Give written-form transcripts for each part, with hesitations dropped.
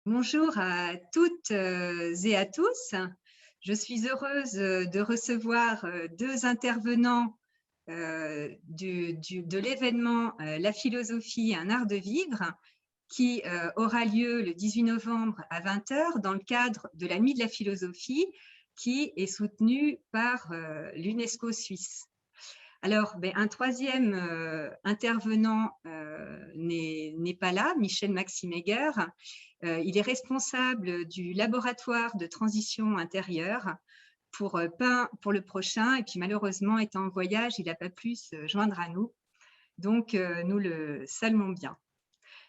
Bonjour à toutes et à tous. Je suis heureuse de recevoir deux intervenants de l'événement La philosophie, un art de vivre, qui aura lieu le 18 novembre à 20 heures dans le cadre de la Nuit de la philosophie, qui est soutenue par l'UNESCO Suisse. Alors, un troisième intervenant n'est pas là, Michel Maximegger. Il est responsable du laboratoire de transition intérieure pour le prochain, et puis malheureusement, étant en voyage, il n'a pas pu se joindre à nous. Donc, nous le saluons bien.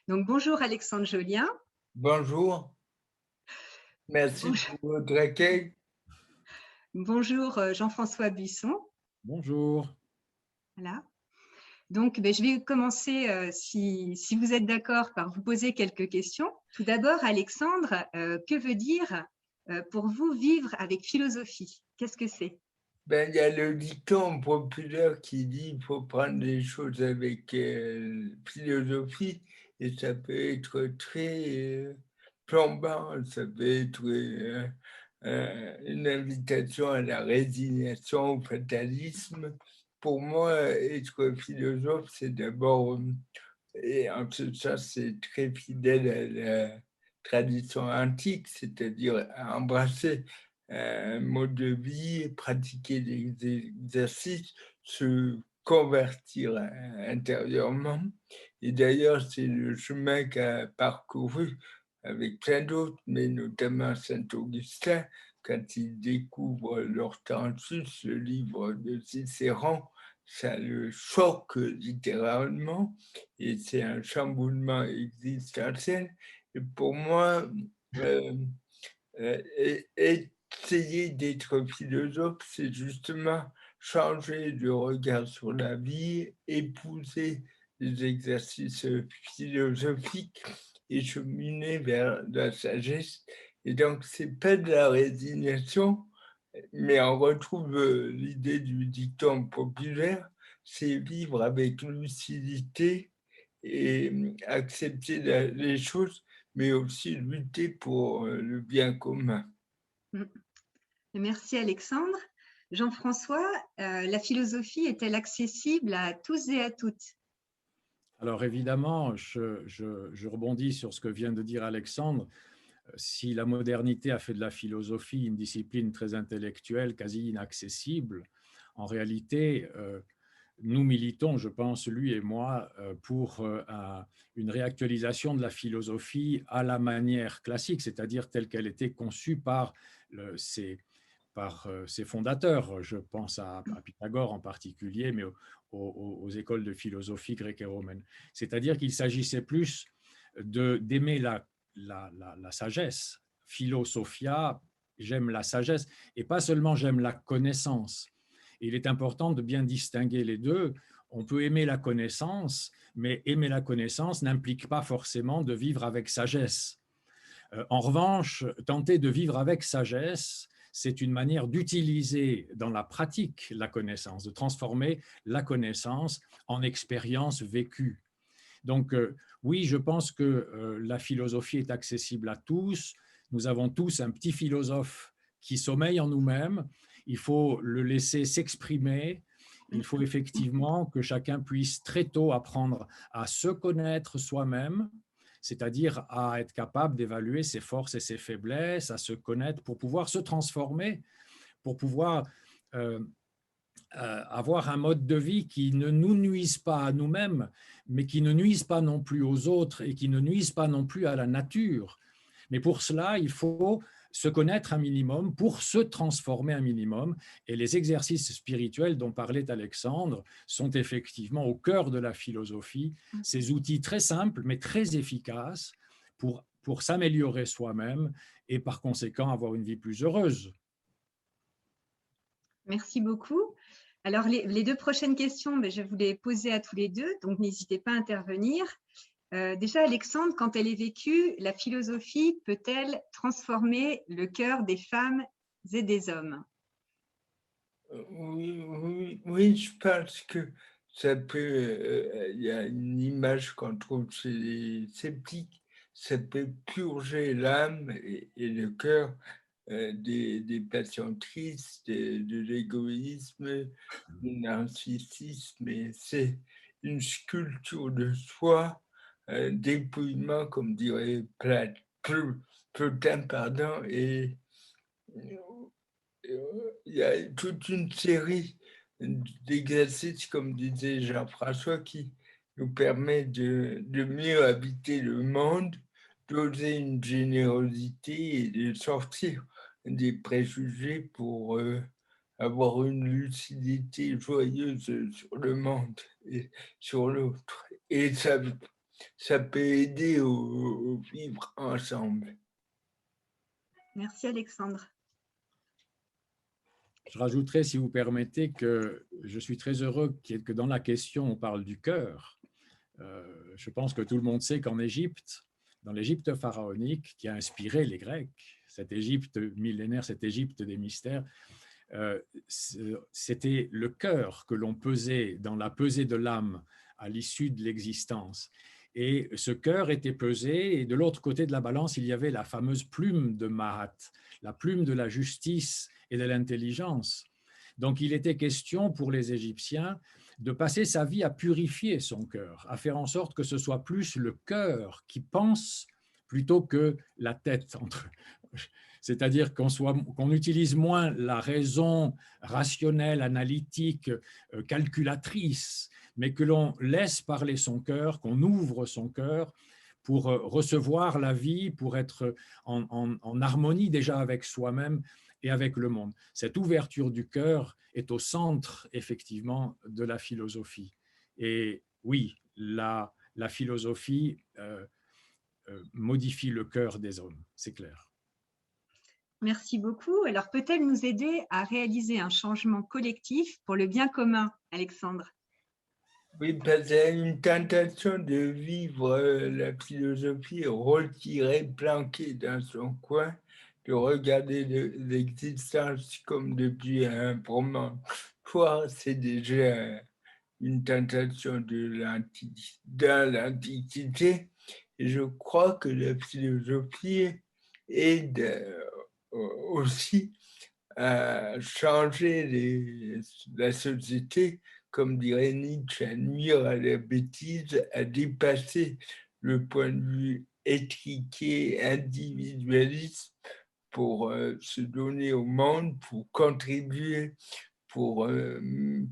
Donc, bonjour Alexandre Jolien. Bonjour, merci Bonjour, pour votre accueil. bonjour Jean-François Buisson. Bonjour. Voilà. Donc, je vais commencer, si vous êtes d'accord, par vous poser quelques questions. Tout d'abord, Alexandre, que veut dire pour vous vivre avec philosophie? Qu'est-ce que c'est? Il y a le dicton populaire qui dit qu'il faut prendre les choses avec philosophie et ça peut être très plombant, ça peut être une invitation à la résignation, au fatalisme. Pour moi, être philosophe, c'est d'abord, et en ce sens, c'est très fidèle à la tradition antique, c'est-à-dire à embrasser un mode de vie, pratiquer des exercices, se convertir intérieurement. Et d'ailleurs, c'est le chemin qu'a parcouru avec plein d'autres, mais notamment Saint-Augustin, quand il découvre l'Hortensius, le livre de Cicéron, ça le choque littéralement et c'est un chamboulement existentiel. Et pour moi, euh, essayer d'être philosophe, c'est justement changer de regard sur la vie, épouser les exercices philosophiques et cheminer vers la sagesse. Et donc, c'est pas de la résignation, mais on retrouve l'idée du dicton populaire, c'est vivre avec lucidité et accepter les choses, mais aussi lutter pour le bien commun. Mm. Merci Alexandre. Jean-François, la philosophie est-elle accessible à tous et à toutes? Alors évidemment, je rebondis sur ce que vient de dire Alexandre. Si la modernité a fait de la philosophie une discipline très intellectuelle, quasi inaccessible, en réalité, nous militons, je pense, lui et moi, pour une réactualisation de la philosophie à la manière classique, c'est-à-dire telle qu'elle était conçue par ses fondateurs. Je pense à Pythagore en particulier, mais aux écoles de philosophie grecque et romaine. C'est-à-dire qu'il s'agissait plus d'aimer la sagesse. Philosophia, j'aime la sagesse, et pas seulement j'aime la connaissance. Il est important de bien distinguer les deux. On peut aimer la connaissance, mais aimer la connaissance n'implique pas forcément de vivre avec sagesse. En revanche, tenter de vivre avec sagesse, c'est une manière d'utiliser dans la pratique la connaissance, de transformer la connaissance en expérience vécue. Donc, oui, je pense que la philosophie est accessible à tous. Nous avons tous un petit philosophe qui sommeille en nous-mêmes. Il faut le laisser s'exprimer. Il faut effectivement que chacun puisse très tôt apprendre à se connaître soi-même, c'est-à-dire à être capable d'évaluer ses forces et ses faiblesses, à se connaître pour pouvoir se transformer, pour pouvoir euh, avoir un mode de vie qui ne nous nuise pas à nous-mêmes, mais qui ne nuise pas non plus aux autres et qui ne nuise pas non plus à la nature. Mais pour cela, il faut se connaître un minimum pour se transformer un minimum. Et les exercices spirituels dont parlait Alexandre sont effectivement au cœur de la philosophie, ces outils très simples mais très efficaces pour s'améliorer soi-même et par conséquent avoir une vie plus heureuse. Merci beaucoup. Alors, les deux prochaines questions, je vais vous les poser à tous les deux, donc n'hésitez pas à intervenir. Déjà, Alexandre, quand elle est vécue, la philosophie peut-elle transformer le cœur des femmes et des hommes? Oui, je pense que ça peut. Il y a une image qu'on trouve chez les sceptiques, ça peut purger l'âme et le cœur des patients tristes, de l'égoïsme, du narcissisme. Et c'est une sculpture de soi, dépouillement, comme dirait Plotin, pardon, et il y a toute une série d'exercices, comme disait Jean-François, qui nous permet de mieux habiter le monde, d'oser une générosité et de sortir des préjugés pour avoir une lucidité joyeuse sur le monde et sur l'autre. Et ça peut aider au vivre ensemble. Merci Alexandre. Je rajouterai, si vous permettez, que je suis très heureux que dans la question, on parle du cœur. Je pense que tout le monde sait qu'en Égypte, dans l'Égypte pharaonique, qui a inspiré les Grecs, cette Égypte millénaire, cette Égypte des mystères, c'était le cœur que l'on pesait dans la pesée de l'âme à l'issue de l'existence. Et ce cœur était pesé, et de l'autre côté de la balance, il y avait la fameuse plume de Mahat, la plume de la justice et de l'intelligence. Donc il était question pour les Égyptiens de passer sa vie à purifier son cœur, à faire en sorte que ce soit plus le cœur qui pense plutôt que la tête. C'est-à-dire qu'on utilise moins la raison rationnelle, analytique, calculatrice, mais que l'on laisse parler son cœur, qu'on ouvre son cœur pour recevoir la vie, pour être en harmonie déjà avec soi-même et avec le monde. Cette ouverture du cœur est au centre, effectivement, de la philosophie. Et oui, la philosophie modifie le cœur des hommes, c'est clair. Merci beaucoup. Alors, peut-elle nous aider à réaliser un changement collectif pour le bien commun, Alexandre? Oui, parce qu'il y a une tentation de vivre la philosophie retirée, planquée dans son coin, de regarder l'existence comme depuis un roman. C'est déjà une tentation dans l'Antiquité. Et je crois que la philosophie aide aussi à changer la société, comme dirait Nietzsche, à nuire à la bêtise, à dépasser le point de vue étriqué, individualiste, pour se donner au monde, pour contribuer, pour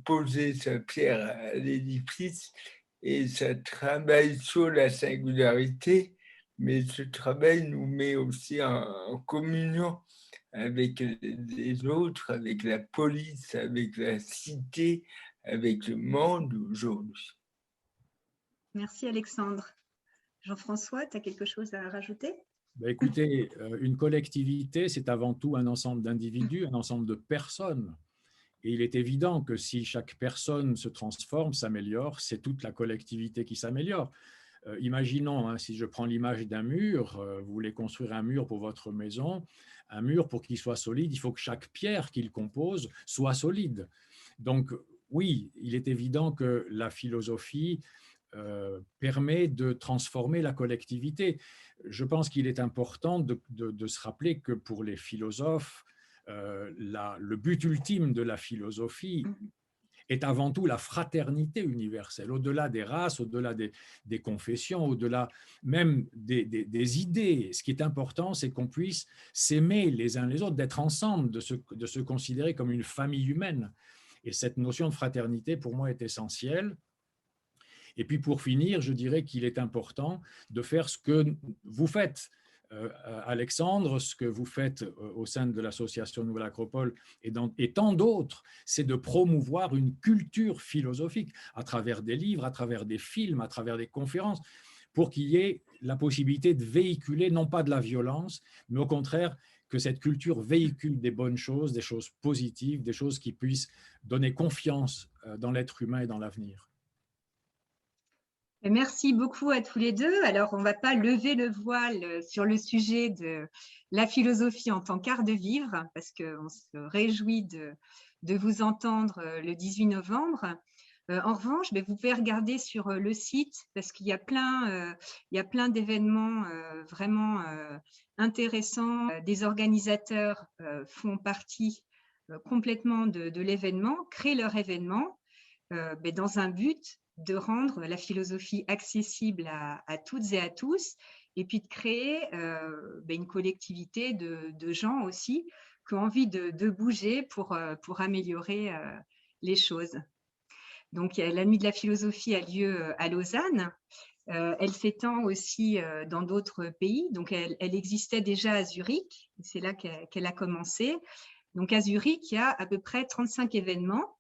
poser sa pierre à l'édifice. Et ça travaille sur la singularité, mais ce travail nous met aussi en communion avec les autres, avec la police, avec la cité, avec le monde aujourd'hui. Merci Alexandre. Jean-François, tu as quelque chose à rajouter? Écoutez, une collectivité, c'est avant tout un ensemble d'individus, un ensemble de personnes. Et il est évident que si chaque personne se transforme, s'améliore, c'est toute la collectivité qui s'améliore. Imaginons, si je prends l'image d'un mur, vous voulez construire un mur pour votre maison, un mur pour qu'il soit solide, il faut que chaque pierre qu'il compose soit solide. Donc oui, il est évident que la philosophie permet de transformer la collectivité. Je pense qu'il est important de se rappeler que pour les philosophes, le but ultime de la philosophie est avant tout la fraternité universelle, au-delà des races, au-delà des confessions, au-delà même des idées. Ce qui est important, c'est qu'on puisse s'aimer les uns les autres, d'être ensemble, de se considérer comme une famille humaine. Et cette notion de fraternité, pour moi, est essentielle. Et puis pour finir, je dirais qu'il est important de faire ce que vous faites, Alexandre, ce que vous faites au sein de l'association Nouvelle Acropole et tant d'autres, c'est de promouvoir une culture philosophique à travers des livres, à travers des films, à travers des conférences, pour qu'il y ait la possibilité de véhiculer non pas de la violence, mais au contraire que cette culture véhicule des bonnes choses, des choses positives, des choses qui puissent donner confiance dans l'être humain et dans l'avenir. Merci beaucoup à tous les deux. Alors, on ne va pas lever le voile sur le sujet de la philosophie en tant qu'art de vivre, parce qu'on se réjouit de vous entendre le 18 novembre. En revanche, vous pouvez regarder sur le site parce qu'il y a plein d'événements vraiment intéressants. Des organisateurs font partie complètement de l'événement, créent leur événement dans un but de rendre la philosophie accessible à toutes et à tous, et puis de créer une collectivité de gens aussi qui ont envie de bouger pour améliorer les choses. Donc, la nuit de la philosophie a lieu à Lausanne. Elle s'étend aussi dans d'autres pays. Donc, elle existait déjà à Zurich. C'est là qu'elle a commencé. Donc, à Zurich, il y a à peu près 35 événements.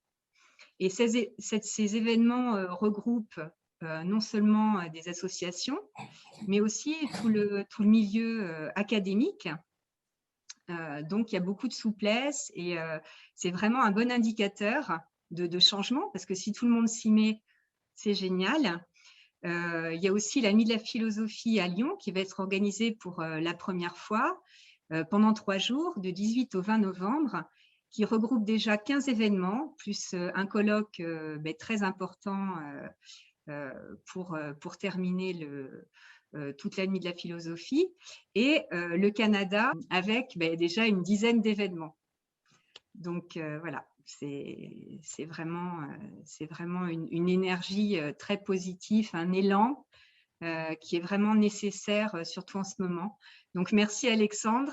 Et ces événements regroupent non seulement des associations, mais aussi tout le milieu académique. Donc, il y a beaucoup de souplesse et c'est vraiment un bon indicateur de changement, parce que si tout le monde s'y met, c'est génial. Il y a aussi la nuit de la philosophie à Lyon qui va être organisée pour la première fois pendant 3 jours, de 18 au 20 novembre, qui regroupe déjà 15 événements, plus un colloque très important pour terminer toute la nuit de la philosophie, et le Canada avec déjà une dizaine d'événements. Donc voilà, c'est vraiment une énergie très positive, un élan qui est vraiment nécessaire, surtout en ce moment. Donc merci Alexandre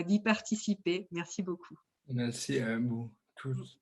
d'y participer. Merci beaucoup. Merci à vous tous.